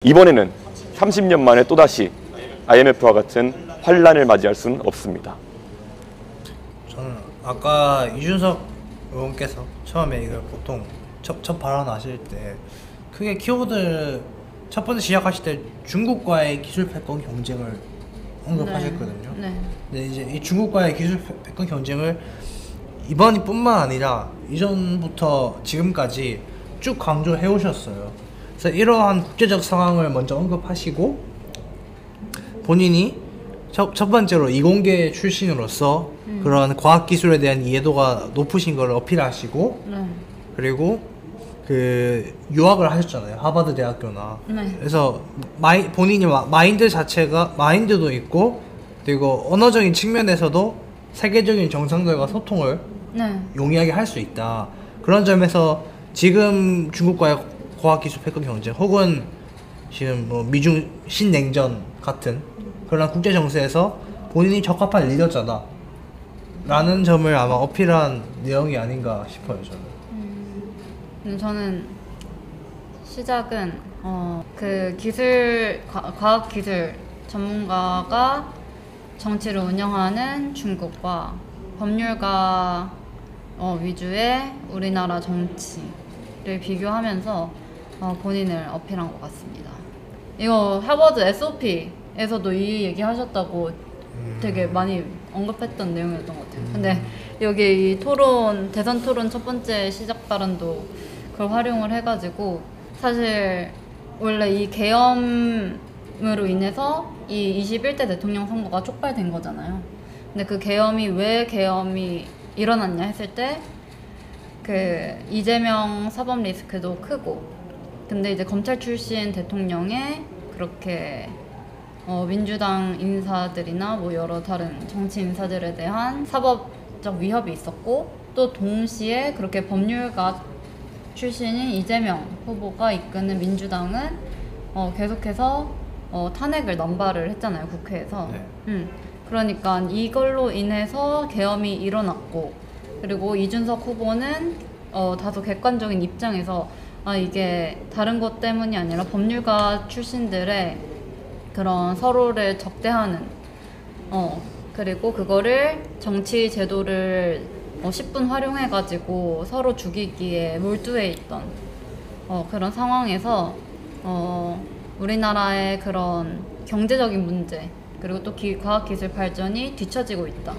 이번에는 30년 만에 또다시 IMF와 같은 환란을 맞이할 수는 없습니다. 저는 아까 이준석 의원께서 처음에 이걸 보통 첫 발언하실 때 크게 키워드 첫 번째 시작하실 때 중국과의 기술 패권 경쟁을 언급하셨거든요. 네. 근데 이제 이 중국과의 기술 패권 경쟁을 이번뿐만 아니라 이전부터 지금까지 쭉 강조해 오셨어요. 그래서 이러한 국제적 상황을 먼저 언급하시고 본인이 첫 번째로 이공계 출신으로서 그런 과학기술에 대한 이해도가 높으신 걸 어필하시고 그리고 그 유학을 하셨잖아요. 하버드 대학교나. 그래서 본인이 마인드 자체가 마인드도 있고 그리고 언어적인 측면에서도 세계적인 정상들과 소통을 용이하게 할 수 있다. 그런 점에서 지금 중국과의 과학기술 패권 경쟁 혹은 지금 뭐 미중 신냉전 같은 그런 국제 정세에서 본인이 적합한 리더자다 라는 점을 아마 어필한 내용이 아닌가 싶어요. 저는 저는 시작은 그 과학기술 전문가가 정치를 운영하는 중국과 법률가 위주의 우리나라 정치를 비교하면서 본인을 어필한 것 같습니다. 이거 하버드 SOP에서도 이 얘기 하셨다고 되게 많이 언급했던 내용이었던 것 같아요. 근데 여기 이 대선 토론 첫 번째 시작 발언도 그걸 활용을 해가지고 사실 원래 이 계엄으로 인해서 이 21대 대통령 선거가 촉발된 거잖아요. 근데 그 왜 계엄이 일어났냐 했을 때 그 이재명 사법 리스크도 크고 근데 이제 검찰 출신 대통령의 그렇게 민주당 인사들이나 뭐 여러 다른 정치 인사들에 대한 사법적 위협이 있었고 또 동시에 그렇게 법률가 출신인 이재명 후보가 이끄는 민주당은 계속해서 탄핵을 남발을 했잖아요, 국회에서. 그러니까 이걸로 인해서 계엄이 일어났고 그리고 이준석 후보는 다소 객관적인 입장에서 이게 다른 것 때문이 아니라 법률가 출신들의 그런 서로를 적대하는 그리고 그거를 정치 제도를 10분 활용해가지고 서로 죽이기에 몰두해 있던 그런 상황에서 우리나라의 그런 경제적인 문제 그리고 또 과학기술 발전이 뒤처지고 있다.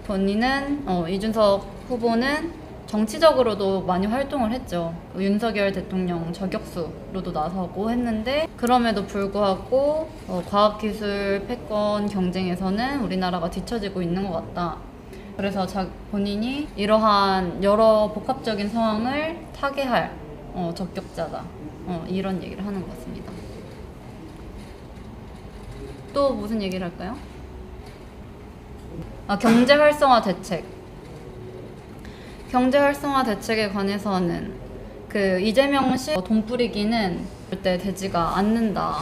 본인은 이준석 후보는 정치적으로도 많이 활동을 했죠. 윤석열 대통령 저격수로도 나서고 했는데 그럼에도 불구하고 과학기술 패권 경쟁에서는 우리나라가 뒤처지고 있는 것 같다. 그래서 본인이 이러한 여러 복합적인 상황을 타개할 적격자다. 이런 얘기를 하는 것 같습니다. 또 무슨 얘기를 할까요? 경제 활성화 대책. 경제 활성화 대책에 관해서는 그 이재명 씨 돈 뿌리기는 절대 되지가 않는다.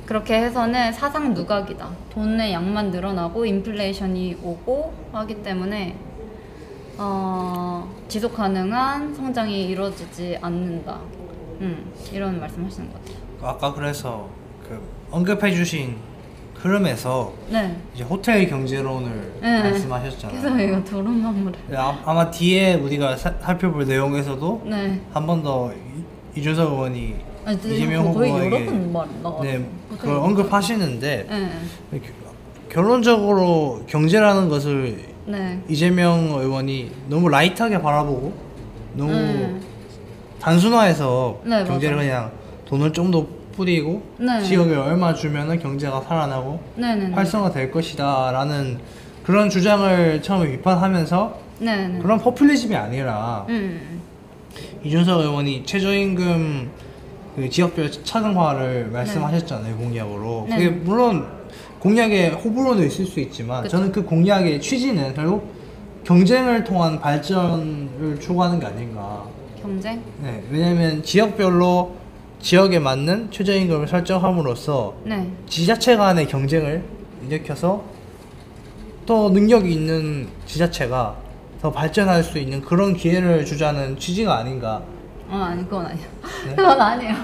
그렇게 해서는 사상 누각이다. 돈의 양만 늘어나고 인플레이션이 오고 하기 때문에 지속 가능한 성장이 이루어지지 않는다. 이런 말씀하시는 것 같아요. 아까 그래서 그 언급해주신 흐름에서 이제 호텔 경제론을 말씀하셨잖아요. 그래서 이거 도론망물을 아마 뒤에 우리가 살펴볼 내용에서도 한 번 더 이준석 의원이 이재명 후보에게 그걸 언급하시는데 결론적으로 경제라는 것을 이재명 의원이 너무 라이트하게 바라보고 너무 단순화해서 경제를 그냥 돈을 좀 더 뿌리고 지역에 얼마 주면은 경제가 살아나고 활성화 될 것이다 라는 그런 주장을 처음에 비판하면서 그런 포퓰리즘이 아니라 이준석 의원이 최저임금 그 지역별 차등화를 말씀하셨잖아요. 공약으로. 그게 물론 공약의 호불호도 있을 수 있지만 저는 그 공약의 취지는 결국 경쟁을 통한 발전을 추구하는 게 아닌가. 경쟁? 네, 왜냐면 지역별로 지역에 맞는 최저임금을 설정함으로써 지자체 간의 경쟁을 일으켜서 또 능력이 있는 지자체가 더 발전할 수 있는 그런 기회를 주자는 취지가 아닌가. 아니 그건 아니에요. 그건 아니에요.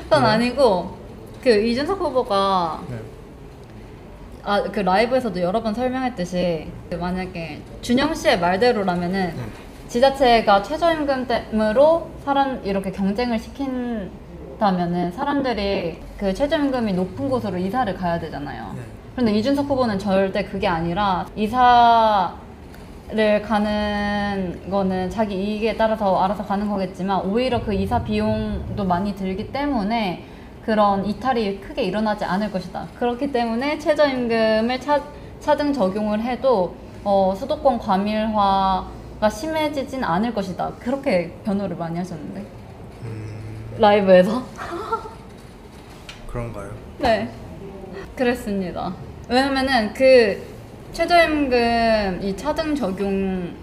그건 아니고 그 이준석 후보가 네. 그 라이브에서도 여러 번 설명했듯이 그 만약에 준영 씨의 말대로라면은 네. 지자체가 최저임금으로 사람 이렇게 경쟁을 시킨다면은 사람들이 그 최저임금이 높은 곳으로 이사를 가야 되잖아요. 네. 그런데 이준석 후보는 절대 그게 아니라 이사를 가는 거는 자기 이익에 따라서 알아서 가는 거겠지만 오히려 그 이사 비용도 많이 들기 때문에 그런 이탈이 크게 일어나지 않을 것이다. 그렇기 때문에 최저임금을 차등 적용을 해도 수도권 과밀화가 심해지진 않을 것이다. 그렇게 변호를 많이 하셨는데 라이브에서. 그런가요? 네, 그랬습니다. 왜냐면은 그 최저임금 이 차등 적용의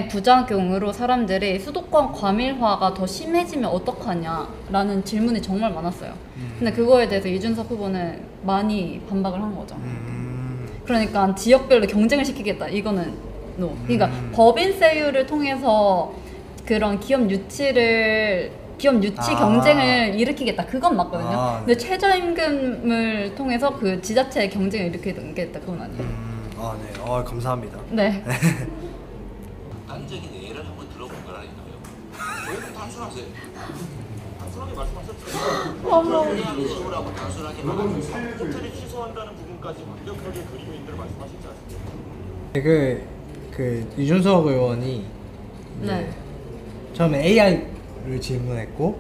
부작용으로 사람들이 수도권 과밀화가 더 심해지면 어떡하냐라는 질문이 정말 많았어요. 근데 그거에 대해서 이준석 후보는 많이 반박을 한 거죠. 그러니까 지역별로 경쟁을 시키겠다. 이거는 no. 그러니까 법인세율을 통해서 그런 기업 유치 경쟁을 일으키겠다. 그건 맞거든요. 근데 최저임금을 통해서 그 지자체의 경쟁을 일으키겠다. 그건 아니에요. 네. 감사합니다. 네. 단적인 예를 한번 들어본 거라니까요. 왜 이렇게 단순하세요? 단순하게 말씀하셨죠. 호텔을 치우라고 단순하게 말하셨어요. 호텔을 취소한다는 부분까지 완벽하게 그리고 있는 말씀하셨지 않습니까? 그 이준석 의원이 네. 처음에 AI를 질문했고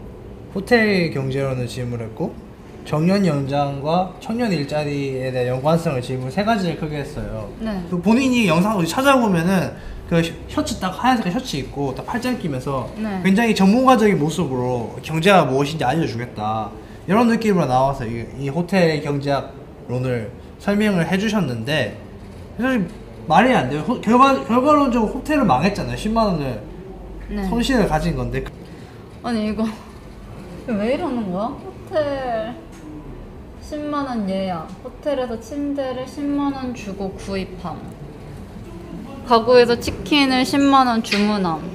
호텔 경제론을 질문했고 정년 연장과 청년 일자리에 대한 연관성을 질문 세 가지를 크게 했어요. 네. 그 본인이 영상을 찾아보면은 그 셔츠 딱 하얀색 셔츠 입고 딱 팔짱 끼면서 네. 굉장히 전문가적인 모습으로 경제가 무엇인지 알려주겠다 이런 느낌으로 나와서 이 호텔 경제학론을 설명을 해주셨는데 사실 말이 안 돼요. 결과론적으로 호텔은 망했잖아요. 10만 원을 네. 손실을 가진 건데 아니 이거 왜 이러는 거야? 호텔 10만 원 예약. 호텔에서 침대를 10만 원 주고 구입함. 가구에서 치킨을 10만 원 주문함.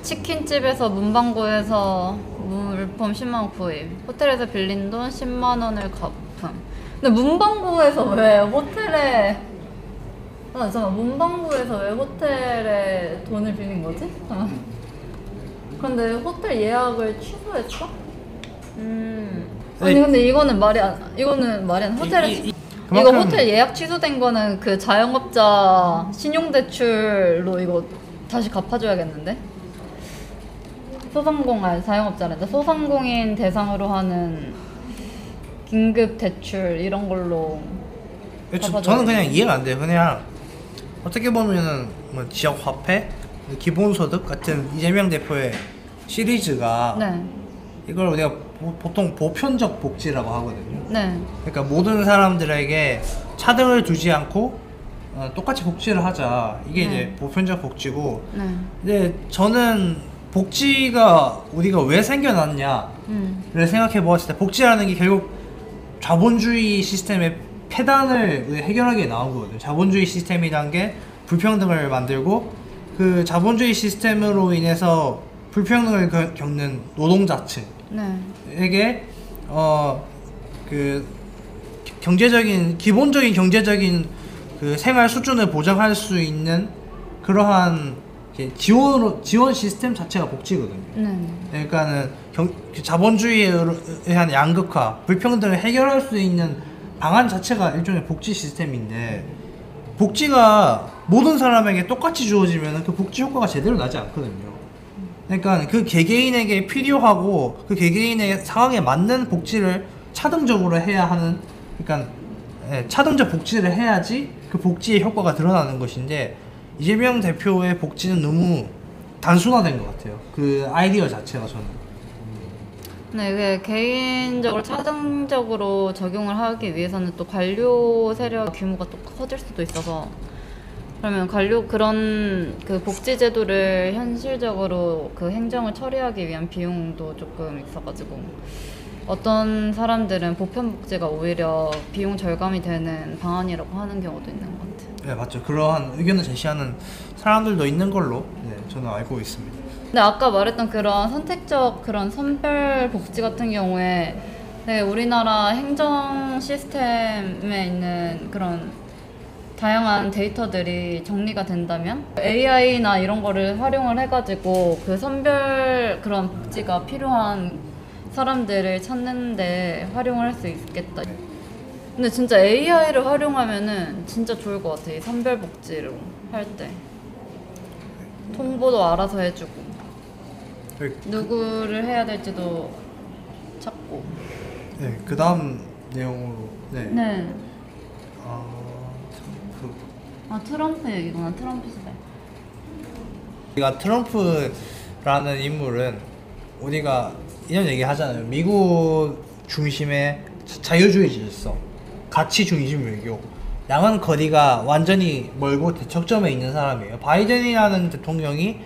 치킨집에서 문방구에서 물품 10만 원 구입. 호텔에서 빌린 돈 10만 원을 갚음. 근데 문방구에서 왜 호텔에 잠깐만 문방구에서 왜 호텔에 돈을 빌린 거지? 잠깐만. 근데 호텔 예약을 취소했어? 아니 근데 이거는 말이 안 호텔에 이거 그만큼- 호텔 예약 취소된 거는 그 자영업자 신용대출로 이거 다시 갚아줘야겠는데? 자영업자란다. 소상공인 대상으로 하는 긴급 대출 이런 걸로 저는 그냥 이해가 안 돼요. 그냥 어떻게 보면은 뭐 지역 화폐, 기본소득 같은 이재명 대표의 시리즈가 네. 이걸 우리가 보통 보편적 복지라고 하거든요. 네. 그러니까 모든 사람들에게 차등을 두지 않고 똑같이 복지를 하자. 이게 네. 이제 보편적 복지고. 네. 근데 저는 복지가 우리가 왜 생겨났냐를 생각해 보았을 때 복지라는 게 결국 자본주의 시스템의 폐단을 해결하기 위해 나온 거거든요. 자본주의 시스템이란 게 불평등을 만들고 그 자본주의 시스템으로 인해서 불평등을 겪는 노동자층에게 네. 그 기본적인 경제적인 그 생활 수준을 보장할 수 있는 그러한 지원 시스템 자체가 복지거든요. 네. 그러니까는 자본주의에 의한 양극화, 불평등을 해결할 수 있는 방안 자체가 일종의 복지 시스템인데 복지가 모든 사람에게 똑같이 주어지면 그 복지 효과가 제대로 나지 않거든요. 그러니까 그 개개인에게 필요하고 그 개개인의 상황에 맞는 복지를 차등적으로 해야 하는, 그러니까 차등적 복지를 해야지 그 복지의 효과가 드러나는 것인데 이재명 대표의 복지는 너무 단순화된 것 같아요. 그 아이디어 자체가 저는. 네, 그 개인적으로 차등적으로 적용을 하기 위해서는 또 관료 세력 규모가 또 커질 수도 있어서 그러면 그런 그 복지 제도를 현실적으로 그 행정을 처리하기 위한 비용도 조금 있어가지고 어떤 사람들은 보편 복지가 오히려 비용 절감이 되는 방안이라고 하는 경우도 있는 것 같아요. 네, 맞죠. 그러한 의견을 제시하는 사람들도 있는 걸로 저는 알고 있습니다. 근데 아까 말했던 그런 선택적 그런 선별 복지 같은 경우에 네, 우리나라 행정 시스템에 있는 그런 다양한 데이터들이 정리가 된다면 AI나 이런 거를 활용을 해가지고 그 선별 그런 복지가 필요한 사람들을 찾는데 활용을 할 수 있겠다. 근데 진짜 AI를 활용하면은 진짜 좋을 것 같아. 이 선별 복지로 할 때. 통보도 알아서 해주고 누구를 해야 될지도 찾고. 네, 그 다음 내용으로 네. 트럼프. 트럼프 얘기구나. 트럼프 시대. 우리가 트럼프라는 인물은 우리가 이런 얘기 하잖아요. 미국 중심의 자유주의 질서, 가치 중심 외교, 양안 거리가 완전히 멀고 대척점에 있는 사람이에요. 바이든이라는 대통령이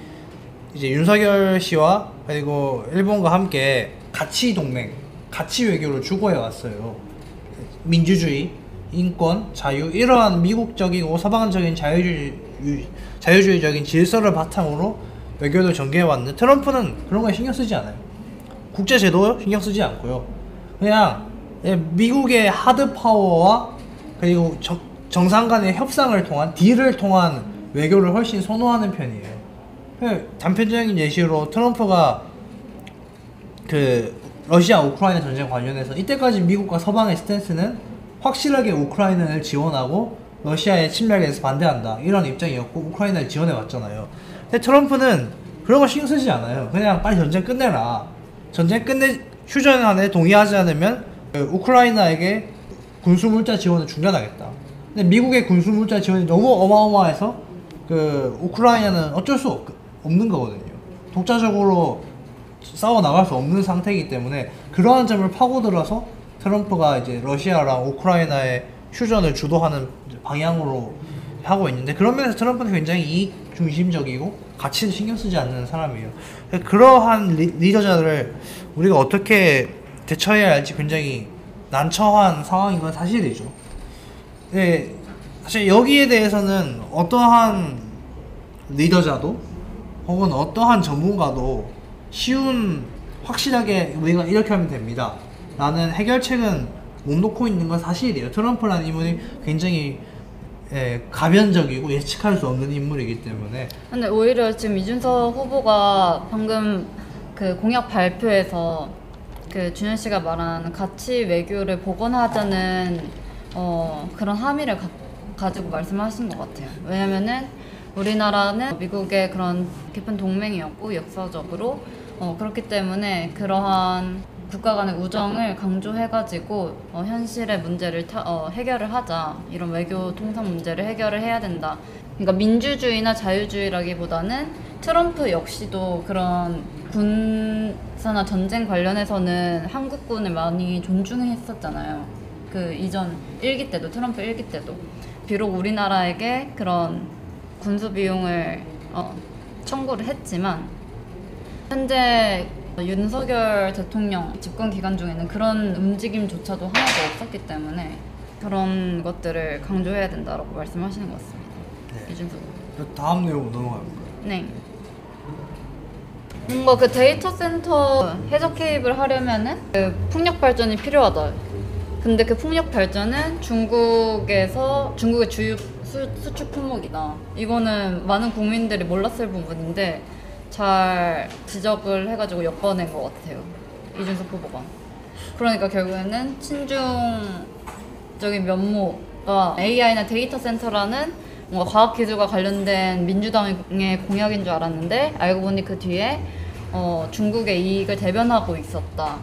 이제 윤석열 씨와 그리고 일본과 함께 가치 동맹, 가치 외교를 추구해 왔어요. 민주주의, 인권, 자유, 이러한 미국적이고 서방적인 자유주의적인 질서를 바탕으로 외교를 전개해 왔는데, 트럼프는 그런 거에 신경 쓰지 않아요. 국제 제도 신경 쓰지 않고요. 그냥 미국의 하드 파워와 그리고 정상 간의 협상을 통한 딜을 통한 외교를 훨씬 선호하는 편이에요. 단편적인 예시로 트럼프가 그 러시아 우크라이나 전쟁 관련해서 이때까지 미국과 서방의 스탠스는 확실하게 우크라이나를 지원하고 러시아의 침략에 대해서 반대한다, 이런 입장이었고 우크라이나를 지원해 왔잖아요. 근데 트럼프는 그런 거 신경 쓰지 않아요. 그냥 빨리 전쟁 끝내라. 전쟁 휴전안에 동의하지 않으면 우크라이나에게 군수물자 지원을 중단하겠다. 근데 미국의 군수물자 지원이 너무 어마어마해서 그 우크라이나는 어쩔 수 없는 거거든요. 독자적으로 싸워 나갈 수 없는 상태이기 때문에 그러한 점을 파고들어서 트럼프가 이제 러시아랑 우크라이나의 휴전을 주도하는 방향으로 하고 있는데, 그런 면에서 트럼프는 굉장히 이익 중심적이고 가치를 신경 쓰지 않는 사람이에요. 그러한 리더자들을 우리가 어떻게 대처해야 할지 굉장히 난처한 상황인 건 사실이죠. 네, 사실 여기에 대해서는 어떠한 리더자도 혹은 어떠한 전문가도 확실하게 우리가 이렇게 하면 됩니다 라는 해결책은 못 놓고 있는 건 사실이에요. 트럼프라는 인물이 굉장히 가변적이고 예측할 수 없는 인물이기 때문에. 근데 오히려 지금 이준석 후보가 방금 그 공약 발표에서 그 준현 씨가 말한 가치 외교를 복원하자는 그런 함의를 가지고 말씀하신 것 같아요. 왜냐면은 우리나라는 미국의 그런 깊은 동맹이었고 역사적으로 그렇기 때문에 그러한 국가 간의 우정을 강조해가지고 현실의 문제를 해결을 하자, 이런 외교 통상 문제를 해결을 해야 된다. 그러니까 민주주의나 자유주의라기보다는 트럼프 역시도 그런 군사나 전쟁 관련해서는 한국군을 많이 존중했었잖아요. 그 이전 1기 때도, 트럼프 1기 때도. 비록 우리나라에게 그런 군수 비용을 청구를 했지만 현재 윤석열 대통령 집권 기간 중에는 그런 움직임조차도 하나도 없었기 때문에 그런 것들을 강조해야 된다라고 말씀하시는 것 같습니다. 네. 이준석. 다음 내용 넘어갈까요? 네. 뭔가 그 데이터 센터 해적 개입을 하려면은 그 풍력 발전이 필요하다. 근데 그 풍력 발전은 중국의 주요 수출 품목이다. 이거는 많은 국민들이 몰랐을 부분인데 잘 지적을 해가지고 엿봐낸 것 같아요, 이준석 후보가. 그러니까 결국에는 친중적인 면모가 AI나 데이터 센터라는 뭔가 과학기술과 관련된 민주당의 공약인 줄 알았는데 알고 보니 그 뒤에 중국의 이익을 대변하고 있었다.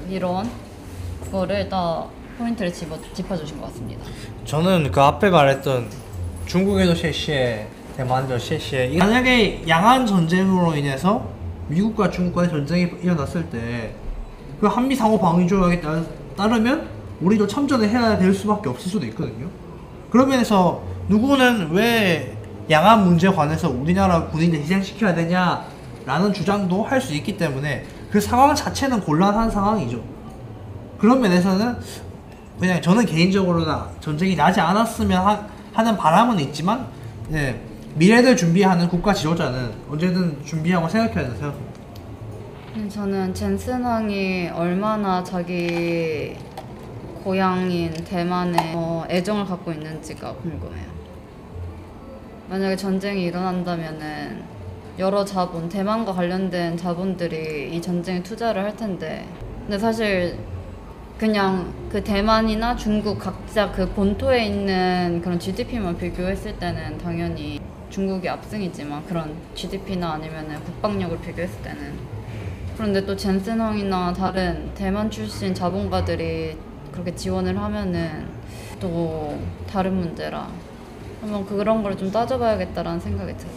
이런 거를 딱 포인트를 짚어주신 것 같습니다. 저는 그 앞에 말했던 중국에도 셰시에, 대만도 셰시에, 만약에 양안 전쟁으로 인해서 미국과 중국과의 전쟁이 일어났을 때 그 한미 상호 방위 조약에 따르면 우리도 참전을 해야 될 수밖에 없을 수도 있거든요. 그런 면에서 누구는 왜 양안 문제에 관해서 우리나라 군인을 희생시켜야 되냐라는 주장도 할 수 있기 때문에 그 상황 자체는 곤란한 상황이죠. 그런 면에서는 그냥 저는 개인적으로나 전쟁이 나지 않았으면 하는 바람은 있지만, 미래를 준비하는 국가 지도자는 언제든 준비하고 생각해야 된다고 생각합니다. 저는 젠슨 황이 얼마나 자기 고향인 대만에 애정을 갖고 있는지가 궁금해요. 만약에 전쟁이 일어난다면은 여러 자본, 대만과 관련된 자본들이 이 전쟁에 투자를 할 텐데, 근데 사실 그냥 그 대만이나 중국 각자 그 본토에 있는 그런 GDP만 비교했을 때는 당연히 중국이 압승이지만, 그런 GDP나 아니면은 국방력을 비교했을 때는. 그런데 또 젠슨 황이나 다른 대만 출신 자본가들이 그렇게 지원을 하면은 또 다른 문제라 한번 그런 걸 좀 따져봐야겠다라는 생각이 들어요.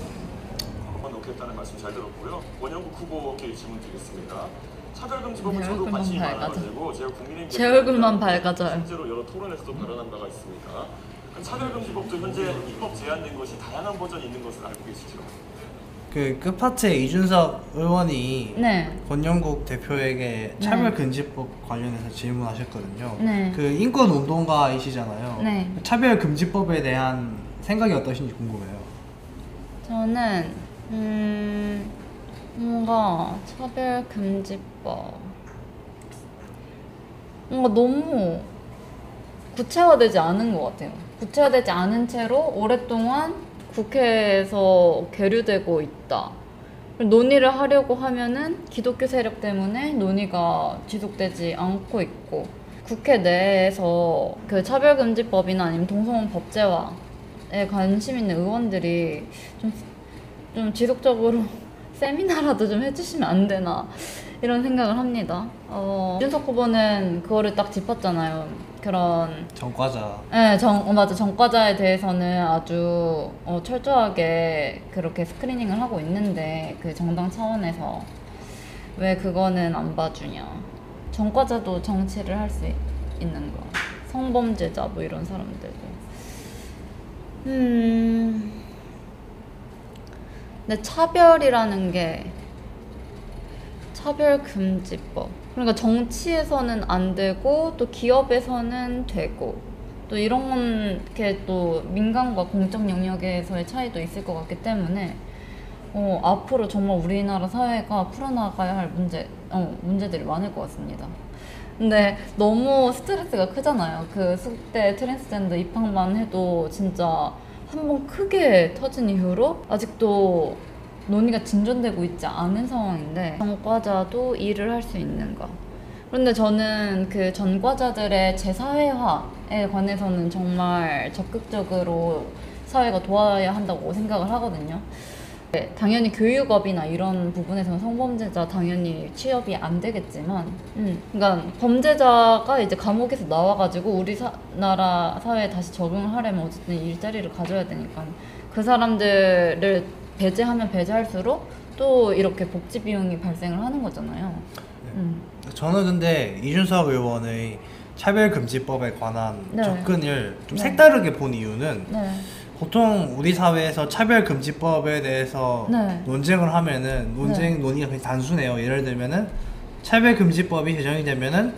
한번 놓겠다는 말씀 잘 들었고요. 원영국 후보께 질문 드리겠습니다. 차별금지법은 내 저도 얼굴만 관심이 밝아져. 많아가지고 제가 국민의힘 제 얼굴만 밝아져요. 실제로 여러 토론에서도 발언한 바가 있습니다. 차별금지법도 현재 입법 제한된 것이 다양한 버전이 있는 것을 알고 계시죠? 그 끝파트에 이준석 의원이 네. 권영국 대표에게 차별금지법 관련해서 질문하셨거든요. 네. 그 인권운동가이시잖아요. 네. 차별금지법에 대한 생각이 어떠신지 궁금해요. 저는 뭔가 차별금지법 뭔가 너무 구체화되지 않은 것 같아요. 구체화되지 않은 채로 오랫동안 국회에서 계류되고 있다. 논의를 하려고 하면은 기독교 세력 때문에 논의가 지속되지 않고 있고, 국회 내에서 그 차별금지법이나 아니면 동성혼 법제화에 관심 있는 의원들이 좀 지속적으로 세미나라도 좀 해주시면 안 되나 이런 생각을 합니다. 이준석 후보는 그거를 딱 짚었잖아요. 그런 전과자. 네, 맞아. 전과자에 대해서는 아주 철저하게 그렇게 스크리닝을 하고 있는데, 그 정당 차원에서 왜 그거는 안 봐주냐. 전과자도 정치를 할 수 있는 거. 성범죄자 뭐 이런 사람들도. 근데 차별이라는 게 차별금지법. 그러니까 정치에서는 안 되고 또 기업에서는 되고, 또 이런 게 또 민간과 공적 영역에서의 차이도 있을 것 같기 때문에 앞으로 정말 우리나라 사회가 풀어나가야 할 문제들이 많을 것 같습니다. 근데 너무 스트레스가 크잖아요. 그 숙대 트랜스젠더 입학만 해도 진짜 한번 크게 터진 이후로 아직도 논의가 진전되고 있지 않은 상황인데, 전과자도 일을 할 수 있는가. 그런데 저는 그 전과자들의 재사회화에 관해서는 정말 적극적으로 사회가 도와야 한다고 생각을 하거든요. 네, 당연히 교육업이나 이런 부분에서는 성범죄자 당연히 취업이 안 되겠지만, 그러니까 범죄자가 이제 감옥에서 나와가지고 우리 나라 사회에 다시 적응을 하려면 어쨌든 일자리를 가져야 되니까, 그 사람들을 배제하면 배제할수록 또 이렇게 복지 비용이 발생을 하는 거잖아요. 저는 근데 이준석 의원의 차별금지법에 관한 네. 접근을 좀 네. 색다르게 본 이유는, 네. 보통 우리 사회에서 차별금지법에 대해서 네. 논쟁을 하면은 논의가 굉장히 단순해요. 예를 들면은 차별금지법이 제정이 되면은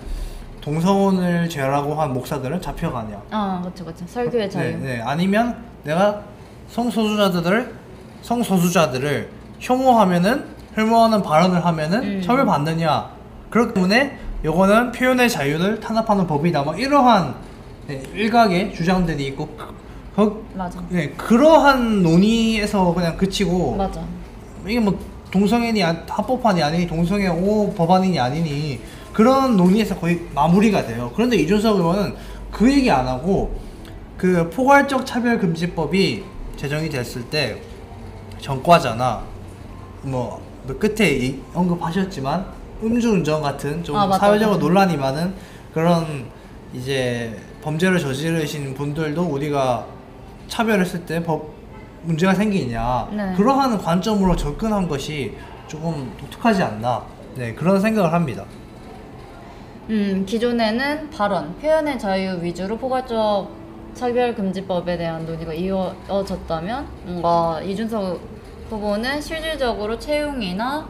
동성혼을 죄라고 한 목사들은 잡혀가냐. 아, 그렇죠. 설교의 자유. 네. 아니면 내가 성소수자들을 혐오하는 발언을 하면은 처벌받느냐. 그렇기 때문에 요거는 표현의 자유를 탄압하는 법이다. 막 이러한 일각의 주장들이 있고, 맞아. 네, 그러한 논의에서 그냥 그치고, 맞아. 이게 뭐 동성애니 합법화니 아니니 동성애 법안이니 아니니 그런 논의에서 거의 마무리가 돼요. 그런데 이준석 의원은 그 얘기 안 하고, 그 포괄적 차별금지법이 제정이 됐을 때 전과자나 뭐 끝에 언급하셨지만 음주운전 같은 좀 맞다, 사회적으로 맞다. 논란이 많은 그런 이제 범죄를 저지르신 분들도 우리가 차별했을 때 문제가 생기냐. 네. 그러한 관점으로 접근한 것이 조금 독특하지 않나. 네, 그런 생각을 합니다. 기존에는 발언, 표현의 자유 위주로 포괄적 차별금지법에 대한 논의가 이어졌다면, 뭔가 이준석 후보는 실질적으로 채용이나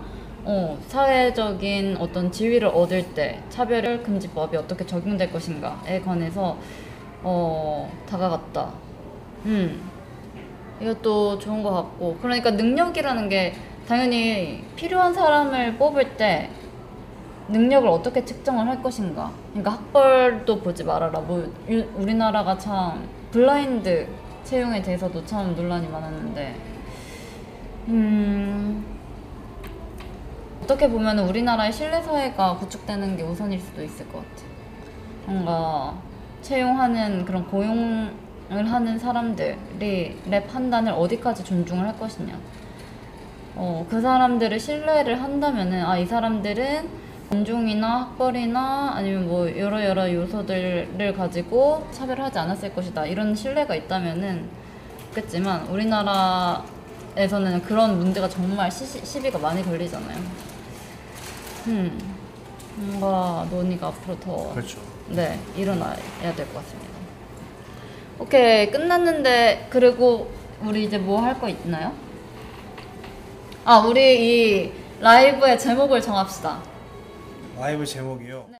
사회적인 어떤 지위를 얻을 때 차별금지법이 어떻게 적용될 것인가에 관해서 다가갔다. 이것도 좋은 것 같고, 그러니까 능력이라는 게 당연히 필요한 사람을 뽑을 때 능력을 어떻게 측정을 할 것인가. 그러니까 학벌도 보지 말아라. 뭐 우리나라가 참 블라인드 채용에 대해서도 참 논란이 많았는데, 어떻게 보면 우리나라의 신뢰 사회가 구축되는 게 우선일 수도 있을 것 같아. 뭔가 채용하는 그런 고용을 하는 사람들이 내 판단을 어디까지 존중을 할 것이냐. 그 사람들을 신뢰를 한다면은 이 사람들은 인종이나 학벌이나 아니면 뭐 여러 요소들을 가지고 차별하지 않았을 것이다. 이런 신뢰가 있다면은 좋겠지만 우리나라에서는 그런 문제가 정말 시비가 많이 걸리잖아요. 뭔가 논의가 앞으로 더 그렇죠. 네, 일어나야 될 것 같습니다. 오케이, 끝났는데, 그리고 우리 이제 뭐 할 거 있나요? 우리 이 라이브의 제목을 정합시다. 라이브 제목이요.